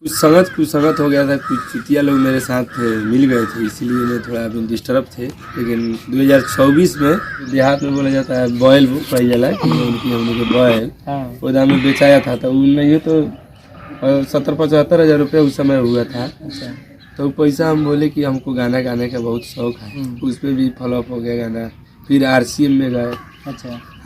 कुछ संगत हो गया था, कुछ चुतिया लोग मेरे साथ मिल गए थे, इसीलिए मैं थोड़ा अभी डिस्टर्ब थे। लेकिन 2024 में देहात में बोला जाता है बॉयल पाई जाला कि उनकी हम लोग बॉयल वो दाम में बेचाया था, तो उनमें ये तो 70-75 हज़ार रुपये उस समय हुआ था। तो पैसा हम बोले कि हमको गाना गाने का बहुत शौक है, उसमें भी फॉलोअप हो गया गाना। फिर RCM में गए,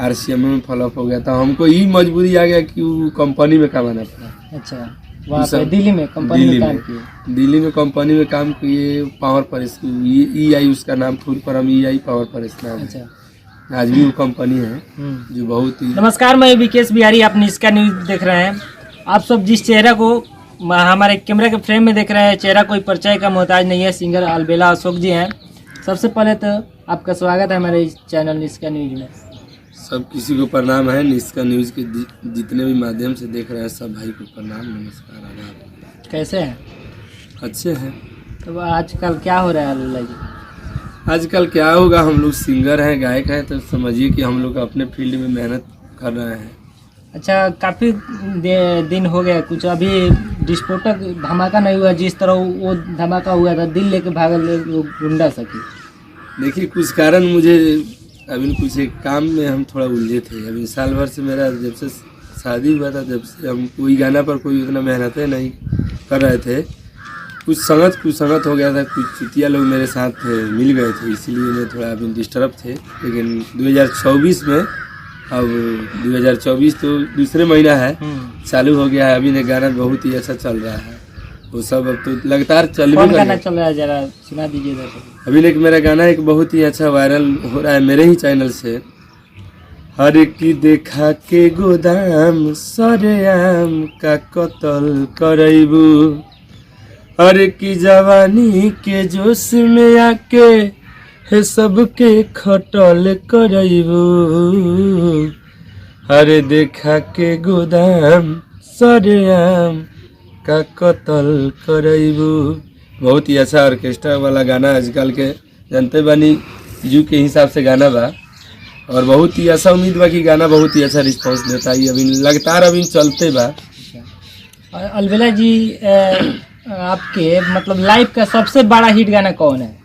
RCM में फॉलोअप हो गया, तो हमको ये मजबूरी आ गया कि वो कंपनी में कमाना पड़ा। वहाँ पे दिल्ली में कंपनी में काम किए। दिल्ली में कंपनी में काम किए, पावर प्रेस EI उसका नाम, full form EI power press नाम है। आज भी वो कंपनी है जो बहुत ही। नमस्कार, मैं विकेश बिहारी, आप निष्का न्यूज देख रहे हैं। आप सब जिस चेहरा को हमारे कैमरा के फ्रेम में देख रहे हैं, चेहरा कोई परिचय का मोहताज नहीं है, सिंगर अलबेला अशोक जी हैं। सबसे पहले तो आपका स्वागत है हमारे इस चैनल निष्का न्यूज में। सब किसी को प्रणाम है, निष्का न्यूज के जितने भी माध्यम से देख रहे हैं सब भाई को प्रणाम, नमस्कार, आदाब। कैसे हैं? अच्छे हैं। तो आजकल क्या हो रहा है अल्लाह जी? आजकल क्या होगा, हम लोग सिंगर हैं, गायक हैं, तो समझिए कि हम लोग अपने फील्ड में मेहनत कर रहे हैं। अच्छा, काफ़ी दिन हो गया, कुछ अभी विस्फोटक धमाका नहीं हुआ जिस तरह वो धमाका हुआ था, दिल लेके भागल गुंडा सकी। देखिए, कुछ कारण मुझे अभी कुछ एक काम में हम थोड़ा उलझे थे। अभी साल भर से मेरा जब से शादी हुआ था, जब से हम कोई गाना पर कोई उतना मेहनतें नहीं कर रहे थे। कुछ संगत हो गया था, कुछ चुतिया लोग मेरे साथ मिल गए थे, इसीलिए मैं थोड़ा अभी डिस्टर्ब थे। लेकिन 2024 में, अब 2024 तो दूसरे महीना है, चालू हो गया है। अभी ने गाना बहुत ही अच्छा चल रहा है, वो सब अब तो लगातार चल भी गाना चल रहा है, जरा सुना दीजिए। अभी एक मेरा गाना एक बहुत ही अच्छा वायरल हो रहा है मेरे ही चैनल से। हर की देखा के गोदाम सरेआम का कत्ल करैबू, हर की जवानी के जोश में आके हे सबके खटल करैबू, हर देखा के गोदाम सरेआम का कत्ल करैबू। बहुत ही अच्छा ऑर्केस्ट्रा वाला गाना आजकल के जनते बानी युग के हिसाब से गाना बा, और बहुत ही अच्छा उम्मीद बा कि गाना बहुत ही अच्छा रिस्पांस देता है। अभी लगातार अभी चलते बा। अलबेला जी, आपके मतलब लाइफ का सबसे बड़ा हिट गाना कौन है?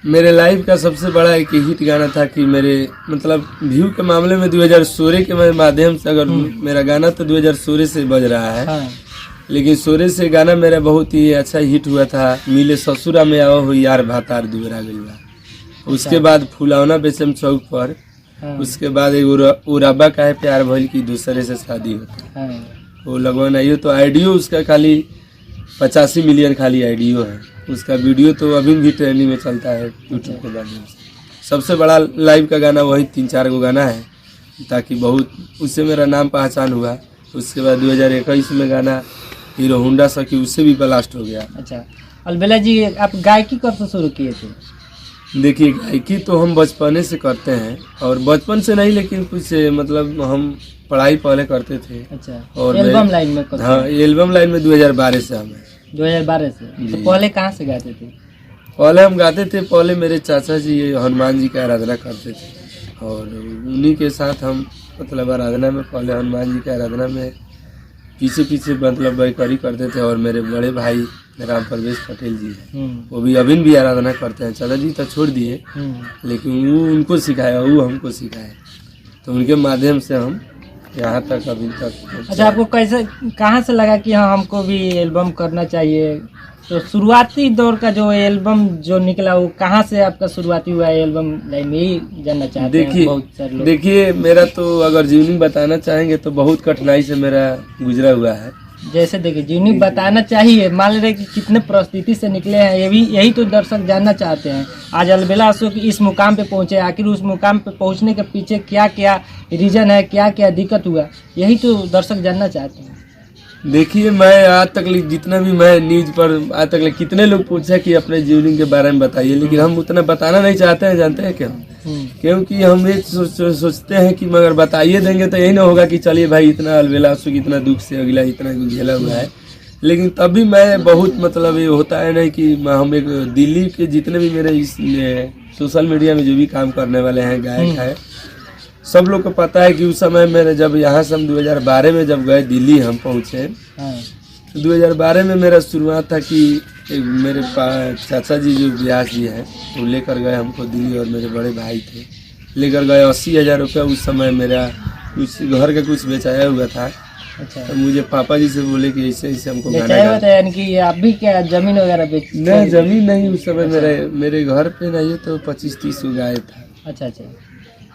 मेरे लाइफ का सबसे बड़ा एक हिट गाना था कि मेरे मतलब व्यू के मामले में 2016 के माध्यम से, अगर मेरा गाना तो 2016 से बज रहा है, लेकिन 16 से गाना मेरा बहुत ही अच्छा हिट हुआ था। मिले ससुरा में आओ हो यार भातार दुबरा गइल बा। उसके बाद फुलौना बेचम चौक पर, उसके बाद एक उराबा का है प्यार भइल की दूसरे से शादी होती, वो लगवाना। ये तो आइडियो उसका खाली 85 मिलियन खाली आइडियो है। उसका वीडियो तो अभी भी ट्रेंडिंग में चलता है यूट्यूब के माध्यम से। सबसे बड़ा लाइव का गाना वही 3-4 गो गाना है, ताकि बहुत उससे मेरा नाम पहचान हुआ। उसके बाद 2021 में गाना हीरो होंडा सकी, उससे भी ब्लास्ट हो गया। अच्छा अलबेला जी, आप गायकी कब से शुरू किए थे? देखिए, गायकी तो हम बचपने से करते हैं, और बचपन से नहीं लेकिन कुछ मतलब हम पढ़ाई पहले करते थे। अच्छा, और एल्बम लाइन में? हाँ, एल्बम लाइन में 2012 से हम 2012 से। तो पहले कहाँ से गाते थे? पहले हम गाते थे, पहले मेरे चाचा जी हनुमान जी का आराधना करते थे, और उन्हीं के साथ हम मतलब आराधना में, पहले हनुमान जी की आराधना में पीछे मतलब बैकरी करते थे। और मेरे बड़े भाई राम प्रवेश पटेल जी हैं, वो भी अभी भी आराधना करते हैं। चाचा जी तो छोड़ दिए, लेकिन वो उनको सिखाया, वो हमको सिखाए, तो उनके माध्यम से हम यहाँ तक अभी तक। अच्छा, आपको कैसे कहाँ से लगा कि हाँ हमको भी एल्बम करना चाहिए? तो शुरुआती दौर का जो एल्बम जो निकला, वो कहाँ से आपका शुरुआती हुआ है एल्बम लाइन में, ही जानना चाहते हैं बहुत सारे लोग। देखिए, मेरा तो अगर जीवनी बताना चाहेंगे तो बहुत कठिनाई से मेरा गुजरा हुआ है। जैसे देखिए, जीवनी बताना चाहिए, मान रहे कि कितने परिस्थिति से निकले हैं, यही तो दर्शक जानना चाहते हैं। आज अलबेला अशोक इस मुकाम पे पहुंचे, आखिर उस मुकाम पे पहुंचने के पीछे क्या क्या रीजन है, क्या क्या दिक्कत हुआ, यही तो दर्शक जानना चाहते हैं। देखिए, मैं आज तक जितना भी मैं न्यूज पर आज तक कितने लोग पूछे कि अपने जीवनी के बारे में बताइए, लेकिन हम उतना बताना नहीं चाहते हैं। जानते हैं क्यों? क्योंकि हम ये सोचते हैं कि मगर बताइए देंगे तो यही ना होगा कि चलिए भाई इतना अलबेला अशोक इतना दुख से अगला इतना झेला हुआ है। लेकिन तभी मैं बहुत मतलब ये होता है नहीं कि हम एक दिल्ली के जितने भी मेरे इस सोशल मीडिया में जो भी काम करने वाले हैं, गायक है, सब लोग को पता है कि उस समय मेरे जब यहाँ से हम 2012 में जब गए दिल्ली हम पहुँचे, 2012 में मेरा शुरुआत था कि एक मेरे चाचा जी जो व्यास जी हैं वो लेकर गए हमको दिल्ली, और मेरे बड़े भाई थे लेकर गए 80,000 रुपया। उस समय मेरा कुछ घर का कुछ बेचाया हुआ था। अच्छा, तो मुझे पापा जी से बोले कि ऐसे ऐसे हमको गाना बेचाया हुआ था, यानी कि आप भी क्या जमीन वगैरह बेच? नहीं, जमीन नहीं, उस समय मेरे घर पे नहीं तो 25-30 गाय था। अच्छा अच्छा,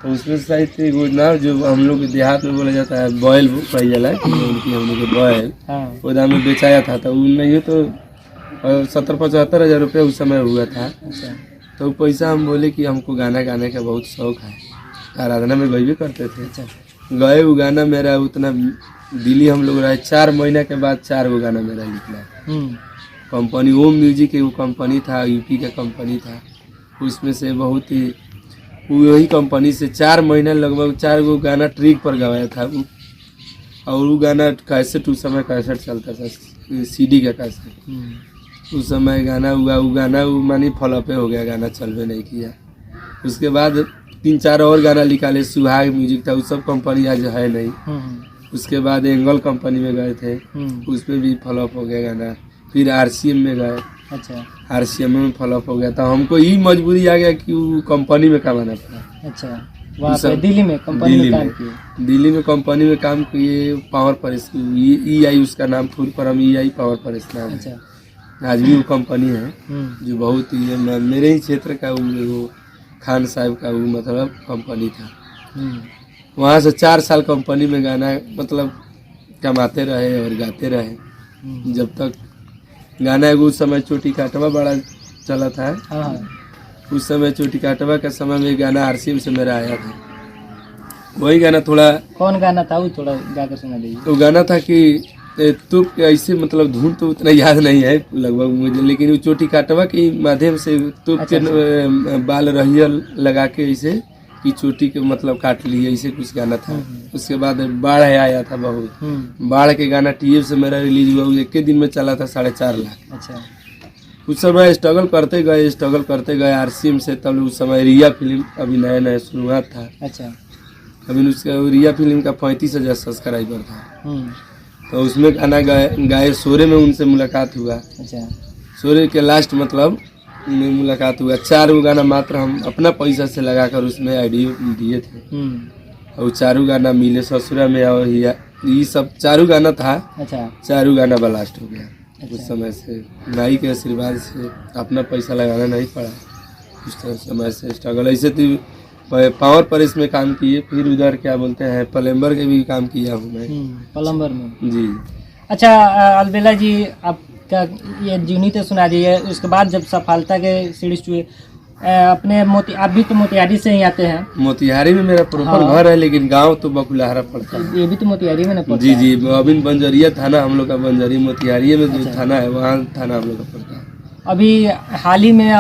तो उसमें शायद वो ना जो हम लोग के देहात में बोला जाता है बॉयल पाई जाला उनकी हम लोग बॉयल हाँ वो दाम में बेचाया था। तो उन नहीं तो 70-75 हज़ार रुपया उस समय हुआ था। अच्छा, तो पैसा हम बोले कि हमको गाना गाने का बहुत शौक है, आराधना में गए भी करते थे। अच्छा, गए वो गाना मेरा उतना दिल्ली हम लोग रहे 4 महीना के बाद 4 गो गाना मेरा निकला। कंपनी ओम म्यूजिक की वो कंपनी था, यूपी का कंपनी था। उसमें से बहुत ही वही कंपनी से 4 महीना लगभग 4 गो गाना ट्रिक पर गवाया था वो। और वो गाना कैसेट, उस समय कैसेट चलता था, सीडी का कैसेट। उस समय गाना हुआ, वो गाना वो मानी फॉलोअप हो गया, गाना चलवे नहीं किया। उसके बाद 3-4 और गाना निकाले, सुहाग म्यूजिक था, वो सब कंपनी आज है नहीं। उसके बाद एंगल कंपनी में गए थे, उसमें भी फॉलोअप हो गया गाना। फिर RCM में गए, अच्छा, RCM में फॉलोअप हो गया। तो हमको ये मजबूरी आ गया कि वो कंपनी में कमाना पड़ा। अच्छा, वहाँ पे दिल्ली में कंपनी में काम किए? दिल्ली में कंपनी में काम किए, पावर प्रेस, EI उसका नाम, full form EI power press नाम है। अच्छा, आज भी वो कंपनी है जो बहुत ही मेरे ही क्षेत्र का वो खान साहब का वो मतलब कंपनी था। वहाँ से 4 साल कंपनी में गाना मतलब कमाते रहे और गाते रहे, जब तक गाना उस समय चोटी काटवा बड़ा चला था। उस समय चोटी काटवा का समय में गाना RCM से मेरा आया था। वही गाना थोड़ा, कौन गाना था वो, थोड़ा गा कर सुना दीजिए। वो गाना था कि तू ऐसे मतलब धुन तो उतना याद नहीं है लगभग मुझे, लेकिन वो चोटी काटवा के माध्यम से तू के बाल रहिया लगा के ऐसे कि चोटी के मतलब काट लिए, ऐसे कुछ गाना था। उसके बाद बाढ़ आया था बहुत, बाढ़ के गाना TF से मेरा रिलीज हुआ, एक के दिन में चला था 4.5 लाख। अच्छा, उस समय स्ट्रगल करते गए RCM से। तब उस समय रिया फिल्म अभी नया नया शुरुआत था। अच्छा, अभी उसका रिया फिल्म का 35,000 सब्सक्राइबर था। तो उसमें गाना गाए सोरे में उनसे मुलाकात हुआ। अच्छा, सोरे के लास्ट मतलब में मुलाकात हुआ। 4 गो गाना मात्र हम अपना पैसा से लगाकर उसमें आइडियो दिए थे, और 4 गाना मिले ससुरा में, और ये सब 4 गाना था। अच्छा, 4 गाना ब्लास्ट हो गया। उस समय से नाई के आशीर्वाद से अपना पैसा लगाना नहीं पड़ा। उस समय से स्ट्रगल ऐसे थी। पावर प्रेस में काम किए, फिर उधर क्या बोलते हैं प्लम्बर के भी काम किया हूँ मैं, प्लम्बर में जी। अच्छा, अलबेला जी आपका ये जीवनी तो सुना दीजिए। उसके बाद जब सफलता के सीढ़ी छुए अपने आप भी तो मोतिहारी से ही आते हैं? मोतिहारी में मेरा प्रॉपर घर है, लेकिन गांव तो बकुलहरा पड़ता है। ये भी तो मोतिहारी में ना पड़ता जी जी, अभी बंजरिया थाना हम लोग का, बंजरी मोतिहारी में जो थाना है वहाँ थाना हम लोग का पड़ता है। अभी हाल ही में